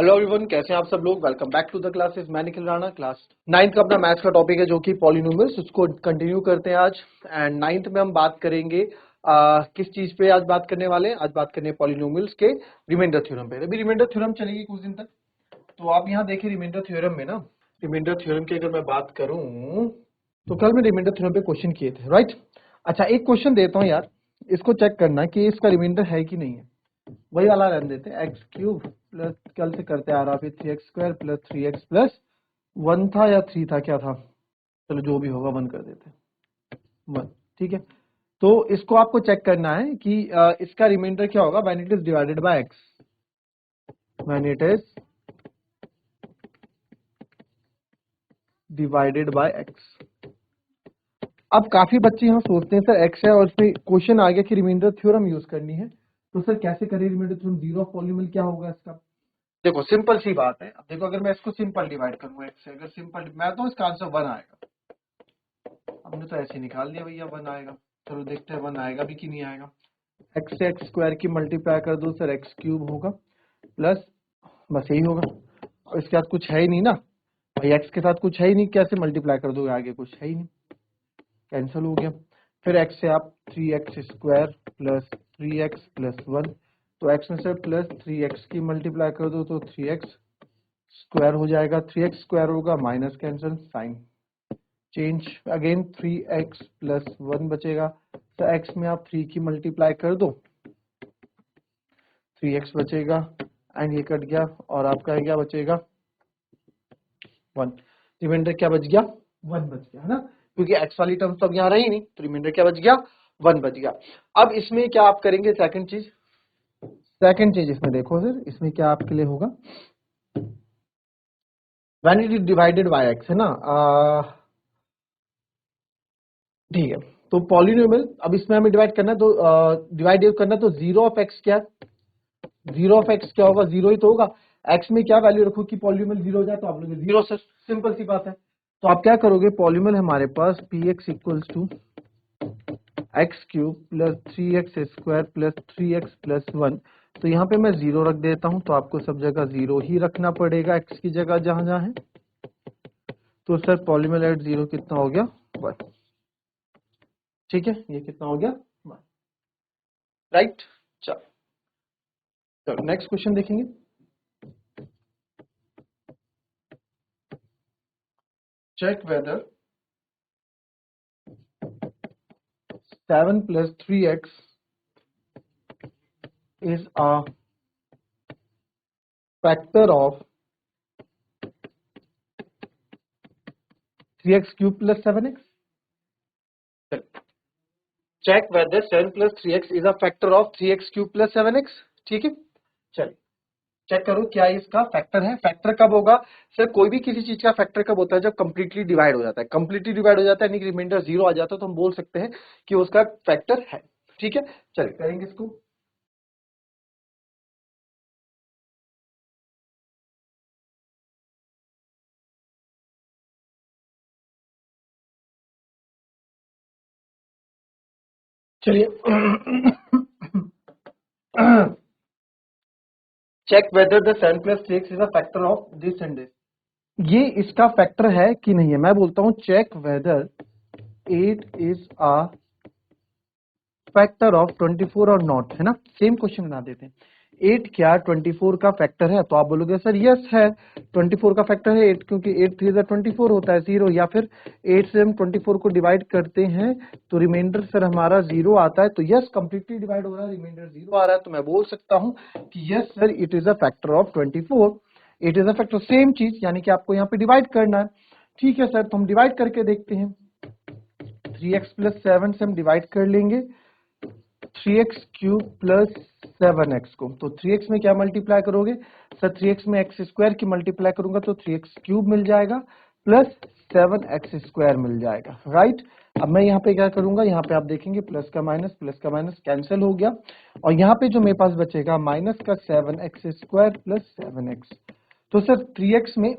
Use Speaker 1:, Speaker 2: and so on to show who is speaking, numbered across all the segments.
Speaker 1: Hello everyone, कैसे हैं आप सब लोग। Welcome back to the classes. मैं निखिल राणा। क्लास 9th का अपना मैथ्स का टॉपिक है जो कि पॉलिनोमियल्स, उसको कंटिन्यू करते हैं आज। एंड 9th में हम बात करेंगे किस चीज पे आज बात करने वाले हैं। आज बात करने पॉलिनोमियल्स के रिमाइंडर थ्योरम पे। अभी रिमाइंडर थ्योरम चलेगी कुछ दिन तक। तो आप यहाँ देखिए रिमाइंडर थ्योरम में ना, रिमाइंडर थ्योरम की अगर मैं बात करूं तो कल मैं रिमाइंडर थ्योरम पे क्वेश्चन किए थे, राइट। अच्छा, एक क्वेश्चन देता हूँ यार, इसको चेक करना कि इसका रिमाइंडर है कि नहीं है। वही वाला रहने देते हैं, एक्स क्यूब प्लस कल से करते आ रहा फिर 3x² प्लस 3x प्लस 1 था या 3 था, क्या था, चलो जो भी होगा 1 कर देते हैं 1। ठीक है, तो इसको आपको चेक करना है कि इसका रिमाइंडर क्या होगा when it is divided by x. When it is divided by x. अब काफी बच्चे यहाँ सोचते हैं सर एक्स है और इसमें क्वेश्चन आ गया कि रिमाइंडर थ्योरम यूज करनी है, तो सर कैसे करें remainder theorem. Zero of polynomial क्या होगा इसका। देखो सिंपल सी बात है। अब देखो अगर मैं इसको सिंपल डिवाइड करूंगा एक्स से, अगर सिंपल मैं तो इसका आंसर 1 आएगा। हमने तो ऐसे निकाल दिया भैया 1 आएगा। चलो देखते हैं 1 आएगा भी कि नहीं आएगा। एक्स से एक्स स्क्वायर की मल्टीप्लाई कर दो सर, एक्स क्यूब होगा प्लस, बस यही होगा। और इसके साथ कुछ है ही नहीं ना भाई, एक्स के साथ कुछ है ही नहीं, कैसे मल्टीप्लाई कर दोगे, आगे कुछ है ही नहीं, कैंसिल हो गया। फिर एक्स से आप 3x square plus 3x plus 1, तो एक्स में से प्लस 3x की मल्टीप्लाई कर दो तो 3x स्क्वायर हो जाएगा। 3x स्क्वायर होगा minus cancel, sign change again, 3x plus 1 बचेगा। तो x में आप 3 की मल्टीप्लाई कर दो, 3x बचेगा एंड ये कट गया और आपका क्या बचेगा 1। रिमाइंडर क्या बच गया 1 बच गया, है ना, क्योंकि x वाली टर्म तो अब यहाँ रही नहीं, तो रिमाइंडर क्या बच गया 1 बच गया। अब इसमें क्या आप करेंगे, सेकंड चीज इसमें देखो सर, इसमें क्या आपके लिए होगा when it is divided by x, है ना। ठीक है, तो पॉलिनोमियल अब इसमें हमें डिवाइड करना है, तो डिवाइड करना है, तो जीरो ऑफ एक्स क्या, जीरो ऑफ एक्स क्या होगा, जीरो ही तो होगा। एक्स में क्या वैल्यू रखो कि पॉलिनोमियल जीरो हो जाए, तो आप लोग जीरो सर, सिंपल सी बात है। तो आप क्या करोगे, पॉलिनोमियल हमारे पास P X equals to X cube plus 3x square plus 3x plus 1। तो यहाँ पे मैं जीरो रख देता हूँ, तो आपको सब जगह जीरो ही रखना पड़ेगा एक्स की जगह जहां जहां है। तो सर पॉलिनोमियल एट जीरो कितना हो गया 1। ठीक है, ये कितना हो गया 1, राइट। चलो नेक्स्ट क्वेश्चन देखेंगे। Check whether 7 plus 3x is a factor of 3x cube plus 7x। Check whether 7 plus 3x is a factor of 3x cube plus 7x। ठीक है, चलिए चेक करो क्या इसका फैक्टर है। फैक्टर कब होगा सर, कोई भी किसी चीज का फैक्टर कब होता है, जब कंप्लीटली डिवाइड हो जाता है। कंप्लीटली डिवाइड हो जाता है यानी कि रिमाइंडर जीरो आ जाता है, तो हम बोल सकते हैं कि उसका फैक्टर है। ठीक है, चलिए करेंगे इसको। चलिए check whether the 7 plus 3x is a factor of this and this. ये इसका फैक्टर है कि नहीं है। मैं बोलता हूं check whether 8 is a factor of 24 और नॉट, है ना। सेम क्वेश्चन बना देते हैं, 8 क्या 24 का फैक्टर है, तो आप बोलोगे सर यस है, 24 का फैक्टर है 8, क्योंकि 8 3 24 होता है 0, या फिर 8 से हम 24 को डिवाइड करते हैं तो रिमाइंडर सर हमारा 0 आता है। तो यस कंप्लीटली डिवाइड हो रहा है, रिमाइंडर 0 आ रहा है, तो मैं बोल सकता हूं कि yes sir it is a factor of 24। It is a factor, same चीज, यानी कि आपको यहाँ पे डिवाइड करना है। ठीक है सर, तो हम डिवाइड करके देखते हैं। 3x प्लस 7 से हम डिवाइड कर लेंगे 3x क्यूब प्लस 7x को, तो 3x में क्या मल्टीप्लाई करोगे सर, 3x में x स्क्वायर की मल्टीप्लाई करूंगा तो 3x क्यूब मिल जाएगा प्लस 7x स्क्वायर मिल जाएगा, राइट। अब मैं यहाँ पे क्या करूंगा, यहाँ पे आप देखेंगे प्लस का माइनस कैंसिल हो गया, और यहाँ पे जो मेरे पास बचेगा माइनस का 7x स्क्वायर प्लस 7x। तो सर 3x में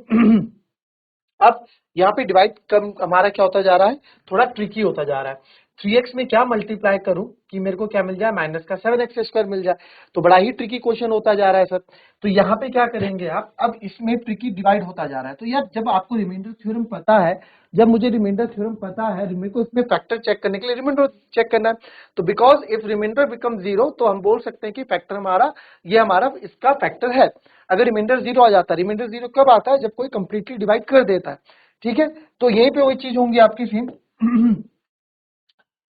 Speaker 1: अब यहाँ पे डिवाइड कम हमारा क्या होता जा रहा है, थोड़ा ट्रिकी होता जा रहा है। 3x में क्या मल्टीप्लाई करूं कि मेरे को क्या मिल जाए, माइनस का 7x² मिल जाए। तो बड़ा ही ट्रिकी क्वेश्चन होता जा रहा है सर। तो यहाँ पे क्या करेंगे आप, अब इसमें ट्रिकी डिवाइड होता जा रहा है। तो यार जब आपको रिमाइंडर थ्योरम पता है, जब मुझे रिमाइंडर थ्योरम पता है, मेरे को इसमें फैक्टर चेक करने के लिए रिमाइंडर चेक करना है। तो बिकॉज इफ रिमाइंडर बिकम 0 तो हम बोल सकते हैं कि फैक्टर हमारा, ये हमारा इसका फैक्टर है। अगर रिमाइंडर 0 आ जाता है, रिमाइंडर 0 कब आता है, जब कोई कंप्लीटली डिवाइड कर देता है। ठीक है, तो यहीं पे वही चीज होंगी आपकी सेम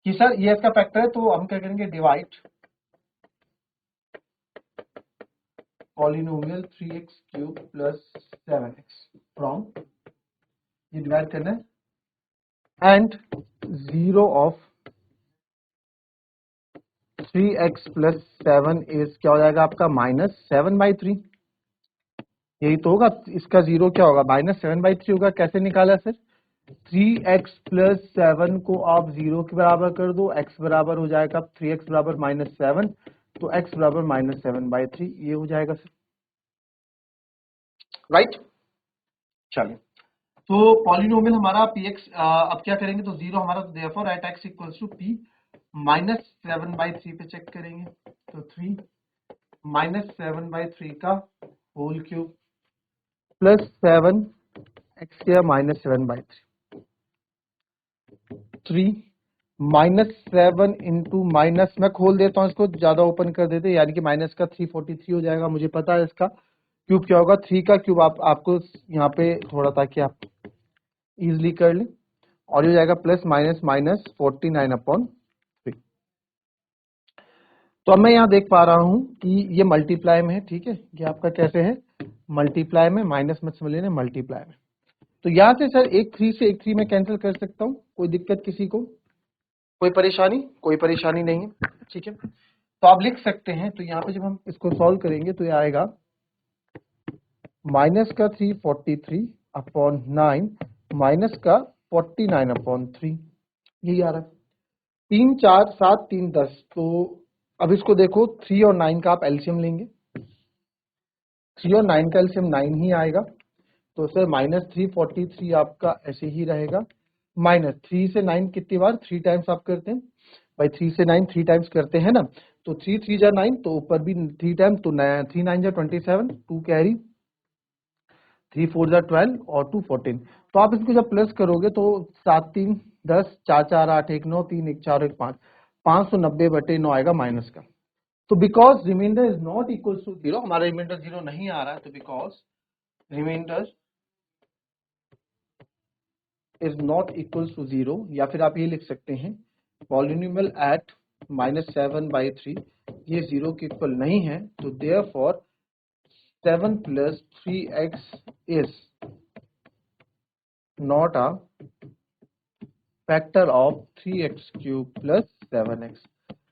Speaker 1: कि सर ये इसका फैक्टर है, तो हम क्या करेंगे, divide polynomial 3x³ + 7x from, ये डिवाइड करना है, एंड 0 ऑफ 3x + 7 इज क्या हो जाएगा आपका, -7/3। यही तो होगा, इसका 0 क्या होगा, -7/3 होगा। कैसे निकाला सर, 3x + 7 को आप 0 के बराबर कर दो, x बराबर हो जाएगा 3x बराबर -7, तो x बराबर -7/3, ये हो जाएगा सर, राइट। चलिए, तो पॉलिनोमियल हमारा px, अब क्या करेंगे, तो 0 हमारा, तो देयरफॉर एट x = p -7/3 पे चेक करेंगे, तो 3 -7/3 का whole cube plus 7 x square -7/3, 3 -7 into minus, मैं खोल देता हूँ इसको, ज्यादा ओपन कर देते, यानी कि माइनस का 343 हो जाएगा। मुझे पता है इसका क्यूब क्या होगा, 3 का क्यूब आपको यहाँ पे थोड़ा, ताकि आप इजिली कर लें, और ये हो जाएगा प्लस माइनस -49/3। तो अब मैं यहाँ देख पा रहा हूँ कि ये मल्टीप्लाई में है। ठीक है, ये आपका कैसे है, मल्टीप्लाई में, माइनस मत समझ लेना, मल्टीप्लाई में। तो यहाँ से सर एक 3 से एक 3 में कैंसिल कर सकता हूँ, कोई दिक्कत किसी को, कोई परेशानी, कोई परेशानी नहीं है। ठीक है, तो आप लिख सकते हैं। तो यहाँ पे जब हम इसको सॉल्व करेंगे तो ये आएगा माइनस का 343/9 माइनस का 49/3, यही आ रहा है। 3 4 7 3 10। तो अब इसको देखो, 3 और 9 का आप एलसीएम लेंगे, 3 और 9 का एलसीएम 9 ही आएगा। तो सर -343 आपका ऐसे ही रहेगा, माइनस 3 से 9 कितनी बार, 3 टाइम्स आप करते हैं भाई, 3 से 9 3 टाइम्स करते हैं ना, तो 3 3 जा 9, तो ऊपर भी 3 टाइम्स, तो 3 9 जा 27, 2 कैरी, 3 4 जा 12 और 2 14। तो आप इसको जब प्लस करोगे तो 7 3 10, 4 4 8 1 9, 3 1 4 1 5, 590/9 आएगा माइनस का। तो because remainder is not equal to 0, हमारा रिमाइंडर 0 नहीं आ रहा है, तो because remainder is not equal to 0, या फिर आप ये लिख सकते हैं पॉलिनोमियल एट -7/3 ये 0 के इक्वल नहीं है, तो therefore 7 + 3x is not a factor of 3x³ + 7x।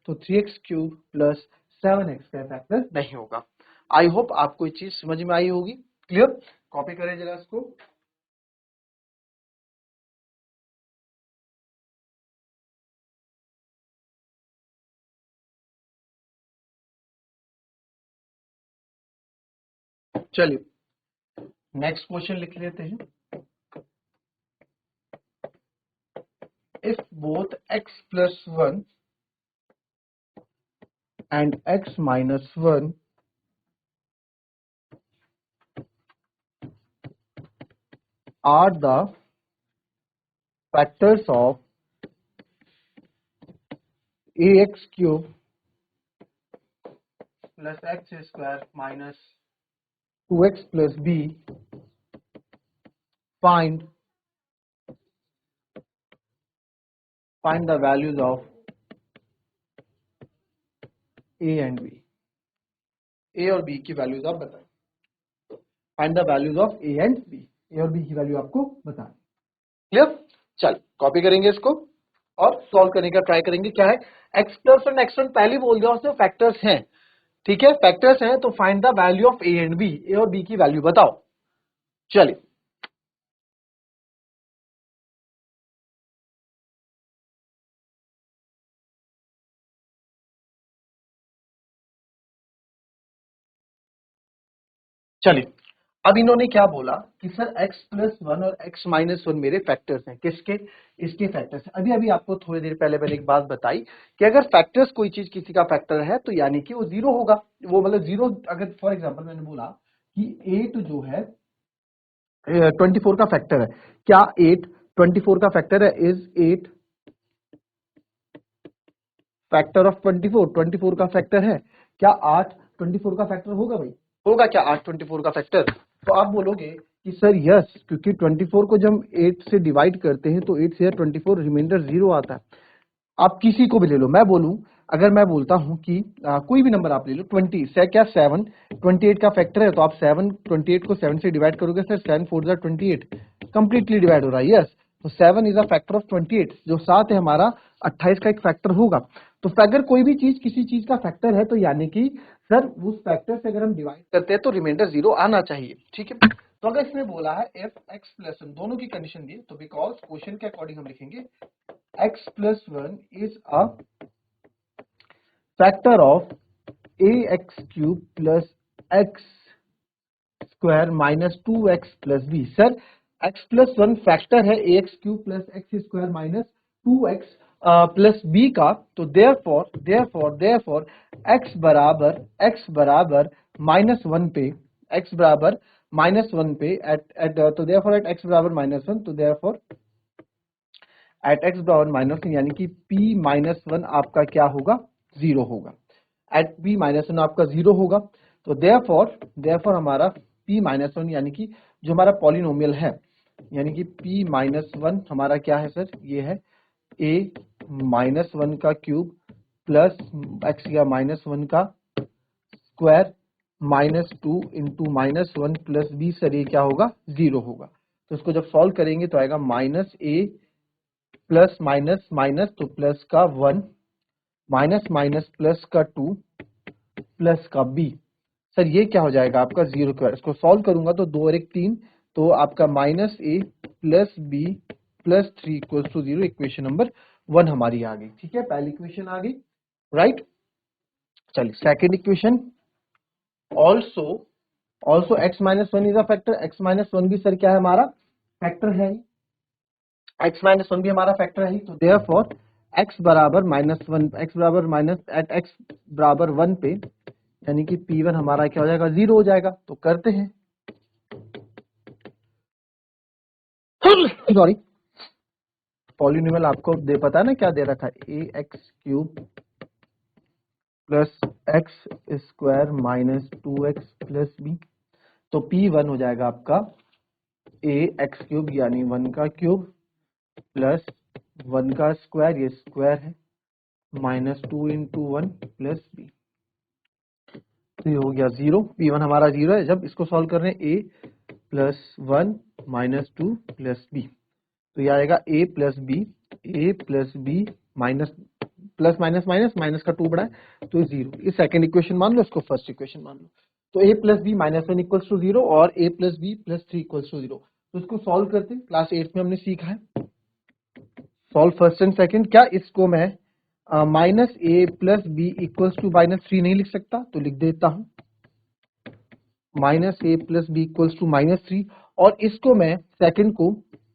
Speaker 1: तो 3x³ + 7x का फैक्टर नहीं होगा। आई होप आपको ये चीज समझ में आई होगी, क्लियर। कॉपी करें जरा इसको। चलिए नेक्स्ट क्वेश्चन लिख लेते हैं। If both x + 1 and x - 1 are the factors of ax³ plus x square minus 2x plus b, find the values of a and b। a और b की वैल्यूज आप बताएं। Find the values of a and b, a और b की value आपको बताएं। Clear. चल copy करेंगे इसको और सॉल्व करने का ट्राई करेंगे। क्या है, x + 1 x1 पहले बोल दिया, उसमें फैक्टर्स हैं। ठीक है, फैक्टर्स हैं, तो find the value of a and b, a और b की वैल्यू बताओ। चलिए चलिए अब इन्होंने क्या बोला कि सर x+1 और x-1 मेरे फैक्टर्स हैं। किसके? इसके फैक्टर्स हैं। अभी अभी आपको थोड़ी देर पहले मैंने एक बात बताई कि अगर फैक्टर्स कोई चीज किसी का फैक्टर है तो यानी कि वो जीरो होगा। वो मतलब जीरो, अगर फॉर एग्जांपल मैंने बोला कि 8 जो है 24 का फैक्टर है, क्या 8 24 का फैक्टर है? Is 8 factor of 24? 24 का फैक्टर है क्या 8 24 का फैक्टर होगा भाई? होगा क्या 8 24 का फैक्टर? तो आप बोलोगे कि सर यस, क्योंकि 24 को जब हम 8 से डिवाइड करते हैं तो 8 से 24 रिमाइंडर जीरो आता है। आप किसी को भी ले लो, मैं बोलूं, अगर मैं बोलता हूं कि कोई भी नंबर आप ले लो 20 से क्या 7 28 का फैक्टर है, तो आप 7 28 को 7 से डिवाइड करोगे सर 7 4 28 कंप्लीटली डिवाइड हो रहा है। यस, तो 7 इज अ फैक्टर ऑफ 28, जो 7 है हमारा 28 का एक फैक्टर होगा। तो अगर कोई भी चीज किसी चीज का फैक्टर है तो यानी कि सर उस फैक्टर से अगर हम डिवाइड करते हैं तो रिमाइंडर जीरो आना चाहिए। ठीक है, तो अगर इसमें बोला है एफ एक्स प्लस वन, दोनों की कंडीशन दी, तो बिकॉज क्वेश्चन के अकॉर्डिंग हम लिखेंगे x+1 is a factor of ax cube plus x square minus 2x plus b। Sir x+1 factor है ax cube plus X square minus 2x plus b का। तो therefore x बराबर -1 पे, x बराबर -1 पे एट तो देयरफॉर एट x बराबर -1, तो देयरफॉर एट एक्स बराबर -1 यानी कि p-1 आपका क्या होगा? जीरो होगा। एट p-1 आपका जीरो होगा। तो देयरफॉर हमारा p-1 यानी कि जो हमारा पॉलिनोमियल है, यानी कि p-1 हमारा क्या है सर? ये है a-1 का क्यूब प्लस x या -1 का square -2 into -1 plus b। Sir ये क्या होगा? जीरो होगा। तो इसको जब सॉल्व करेंगे तो आएगा -a प्लस माइनस माइनस तो प्लस का 1 माइनस माइनस प्लस का 2 प्लस का b। सर ये क्या हो जाएगा आपका? Zero square. इसको सॉल्व करूंगा तो 2 और 1 3, तो आपका -a plus b plus 3 equals to 0। Equation number 1 हमारी आ गई। ठीक है, पहली इक्वेशन आ गई, राइट। चलिए second equation, also also x-1 is a factor. x-1 भी सर क्या है? हमारा फैक्टर है। x-1 भी हमारा फैक्टर है। तो देयरफॉर x बराबर -1, x बराबर माइनस एट x बराबर 1 पे, यानी कि p1 हमारा क्या हो जाएगा? जीरो हो जाएगा। तो करते हैं, सॉरी, पॉलिनोमियल आपको दे पता है ना क्या दे रखा है? A X cube plus X square minus 2x plus B. तो p1 हो जाएगा आपका ए एक्स क्यूब यानी 1 का क्यूब प्लस 1 का स्क्वायर, ये स्क्वायर है, -2 इंटू 1 प्लस बी। तो ये हो गया जीरो। p1 हमारा जीरो है। जब इसको सॉल्व कर रहे हैं a plus 1 minus 2 plus B, तो ये आएगा a plus B minus plus minus minus minus का 2 बड़ा है तो जीरो। ये सेकंड इक्वेशन मान लो, इसको फर्स्ट इक्वेशन मान लो। तो a plus B -1 equals to zero और a plus B plus 3 equals to zero. तो इसको सॉल्व करते हैं, क्लास 8 में हमने सीखा है सॉल्व फर्स्ट एंड सेकंड। क्या इसको मैं -a plus B equals to -3 नहीं लिख सकता? तो लिख देता हूं -a plus B equals to -3। और इसको मैं सेकंड को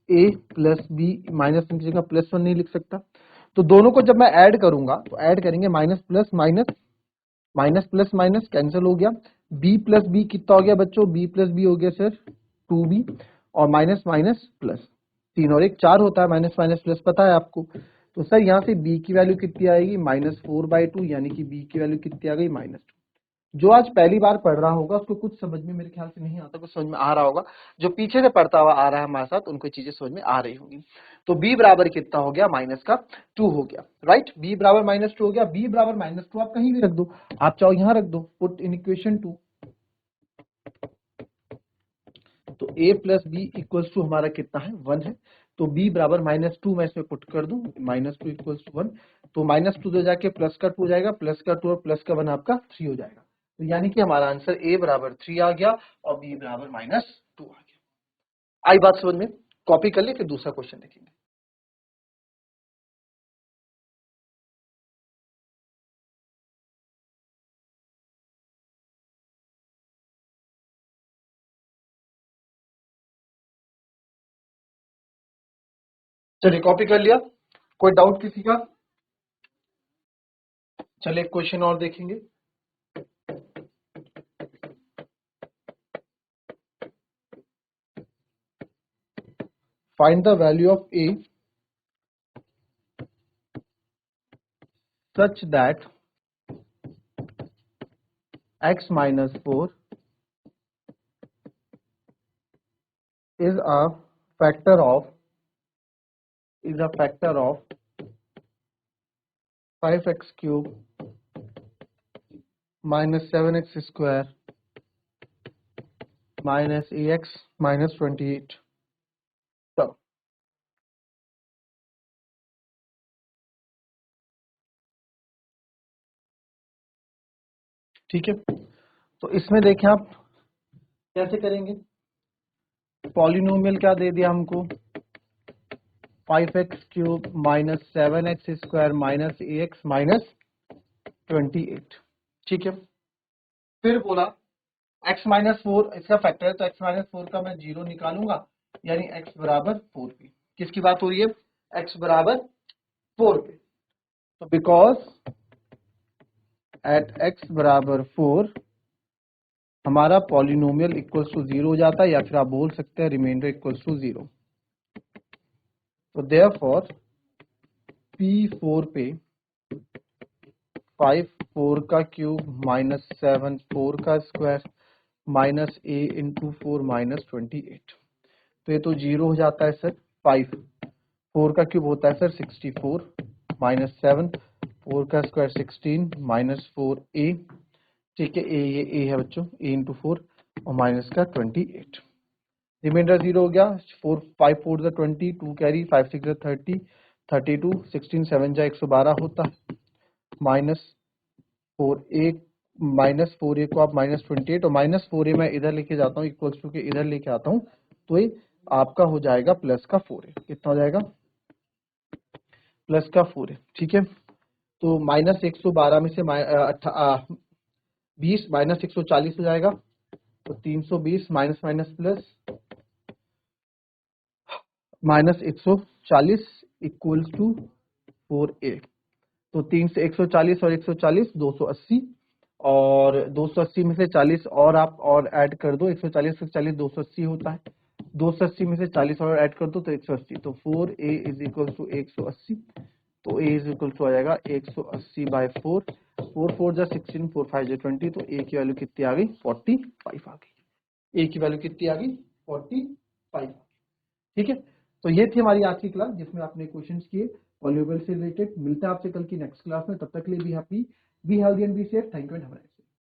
Speaker 1: a प्लस बी -1 की जगह +1 नहीं लिख सकता? तो दोनों को जब मैं ऐड करूंगा तो ऐड करेंगे minus plus minus, minus plus minus cancel हो गया। b प्लस बी कितना हो गया बच्चों? b प्लस बी हो गया सर 2b, और माइनस माइनस प्लस, 3 और 1 4 होता है, माइनस माइनस प्लस पता है आपको। तो सर यहाँ से b की वैल्यू कितनी आएगी? -4/2, यानी कि b की वैल्यू कितनी आ गई? -2। जो आज पहली बार पढ़ रहा होगा उसको कुछ समझ में मेरे ख्याल से नहीं आता, कुछ समझ में आ रहा होगा। जो पीछे से पढ़ता हुआ आ रहा है हमारे साथ उनको चीजें समझ में आ रही होंगी। तो b बराबर कितना हो गया? -2 हो गया, राइट। b बराबर -2 हो गया। b बराबर -2 आप कहीं भी रख दो, आप चाहो यहां रख दो, पुट इन इक्वेशन 2। तो a plus B equals to हमारा कितना है? 1 है। तो b बराबर -2 मैं इसमें पुट कर दूं, -2 इक्वल्स टू 1। तो -2 दे जाके प्लस का 2 हो जाएगा, प्लस का 2 और प्लस का 1 आपका 3 हो जाएगा। तो यानी कि हमारा आंसर a बराबर 3 आ गया और b बराबर -2 आ गया। आई बात समझ में? कॉपी कर ले, फिर दूसरा क्वेश्चन देखेंगे। चलिए कॉपी कर लिया, कोई डाउट किसी का? चलिए क्वेश्चन और देखेंगे। Find the value of A such that x minus 4 is a factor of 5x cube minus 7x square minus ax minus 28। चलो ठीक है, तो इसमें देखें आप कैसे करेंगे। पॉलिनोमियल क्या दे दिया हमको, 5x cube minus 7x square minus ax minus 28। ठीक है, फिर बोला x माइनस 4 इसका फैक्टर है, तो x माइनस 4 का मैं 0 निकालूंगा, यानी x बराबर 4 पे। किसकी बात हो रही है, x बराबर 4 पे। तो बिकॉज एट x बराबर 4 हमारा पॉलिनोमियल इक्वल्स टू 0 हो जाता है, या फिर आप बोल सकते हैं रिमाइंडर इक्वल्स टू 0। तो देयरफॉर P4 पे 5 4 का क्यूब माइनस 7 4 का square minus a into 4 minus 28। तो ये तो 0 हो जाता है सर। 5 4 का क्यूब होता है सर 64 माइनस 7 4 का स्क्वायर 16 माइनस 4a। ठीक है, ये a है बच्चों, a इंटू 4 और माइनस का 28। रिमाइंडर 0 हो गया। 4 5 4 ज़ा 20 2 कैरी 5 6 ज़ा 30 32 16 7 जा 112 होता है माइनस 4a माइनस 4a को आप माइनस 28 और माइनस 4a मैं इधर लेके जाता हूँ इक्वल्स टू के इधर लेके आता हूँ, तो ये आपका हो जाएगा प्लस का 4a। कितना हो जाएगा, प्लस का 4a। ठीक है, तो माइनस 112 में से 20 माइनस 140 हो जाएगा, तो 320 minus minus plus minus 140 equals to 4a। तो 3 से 140 और 140 280, और 280 में से 40 और आप और ऐड कर दो, 140 से 40 280 होता है, 280 में से 40 और ऐड कर दो तो 180। तो 4a इज इक्वल टू 180। तो a इज इक्वल टू आ जाएगा 180 बाय 4, 4 4 जा 16 4 5 जा 20। तो a की वैल्यू कितनी आ गई, 45 आ गई। a की वैल्यू कितनी आ गई, 45। ठीक है, तो ये थी हमारी आज की क्लास जिसमें आपने क्वेश्चंस किए पॉलिनोमियल से रिलेटेड। मिलते हैं आपसे कल की नेक्स्ट क्लास में, तब तक के लिए be happy, be healthy and be safe. Thank you and have a nice day.